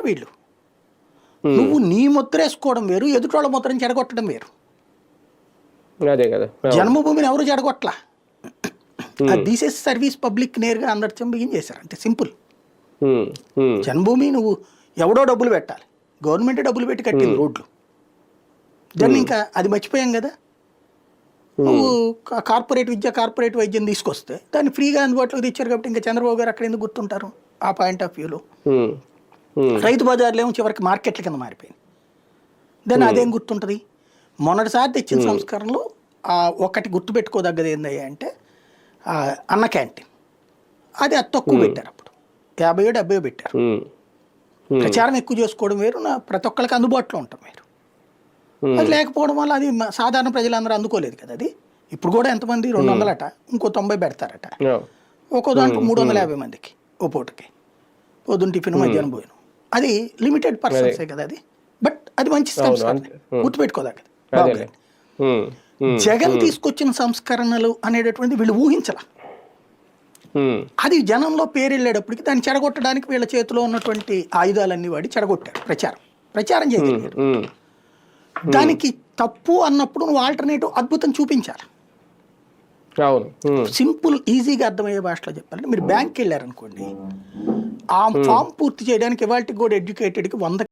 వీళ్ళు. నువ్వు నీ ముద్ర వేసుకోవడం వేరు, ఎదుటోళ్ళ ముద్రని చెడగొట్టడం వేరు. అదే కదా, జన్మభూమిని ఎవరు చెడగొట్టలా, అది తీసేసి సర్వీస్ పబ్లిక్ నేరుగా అందరిచం బిగించేశారు, అంటే సింపుల్. జన్మభూమి నువ్వు ఎవడో డబ్బులు పెట్టాలి, గవర్నమెంట్ డబ్బులు పెట్టి కట్టింది రోడ్లు, దాన్ని ఇంకా అది మర్చిపోయాం కదా. నువ్వు కార్పొరేట్ విద్య, కార్పొరేట్ వైద్యం తీసుకొస్తే దాన్ని ఫ్రీగా అందుబాటులోకి తెచ్చారు కాబట్టి ఇంకా చంద్రబాబు గారు అక్కడ ఎందుకు గుర్తుంటారు ఆ పాయింట్ ఆఫ్ వ్యూలో. రైతు బజార్లు ఏమో చివరికి మార్కెట్ల కింద మారిపోయింది, దాన్ని అదేం గుర్తుంటుంది. మొన్నటిసారి తెచ్చిన సంస్కరణలు ఒకటి గుర్తుపెట్టుకోదగ్గది ఏందయ్యా అంటే అన్న క్యాంటీన్, అది తక్కువ పెట్టారు, అప్పుడు 50-70 పెట్టారు. ప్రచారం ఎక్కువ చేసుకోవడం వేరు, ప్రతి ఒక్కరికి అందుబాటులో ఉంటాం వేరు. అది లేకపోవడం వల్ల అది సాధారణ ప్రజలందరూ అందుకోలేదు కదా. అది ఇప్పుడు కూడా ఎంతమంది 200 అట, ఇంకో 90 పెడతారట, ఒక్కో దాంట్లో 350 మందికి ఓ పూటకి, పొద్దున్న టిఫిన్ మధ్యాహ్నం భోజనం. అది లిమిటెడ్ పర్సన్సే కదా అది, బట్ అది మంచి సంస్కరణ, గుర్తుపెట్టుకోదగ్గది. బాగుంది. జగన్ తీసుకొచ్చిన సంస్కరణలు అనేటటువంటి వీళ్ళు ఊహించాల, అది జనంలో పేరు వెళ్ళేటప్పటికి దాన్ని చెడగొట్టడానికి వీళ్ళ చేతిలో ఉన్నటువంటి ఆయుధాలన్నీ వాడి చెడగొట్టారు, ప్రచారం చేయగలిగారు. దానికి తప్పు అన్నప్పుడు నువ్వు ఆల్టర్నేటివ్ అద్భుతం చూపించాలి. సింపుల్ ఈజీగా అర్థమయ్యే భాషలో చెప్పాలంటే, మీరు బ్యాంక్కి వెళ్ళారనుకోండి, ఆ ఫామ్ పూర్తి చేయడానికి ఇవాళకి కూడా ఎడ్యుకేటెడ్కి 100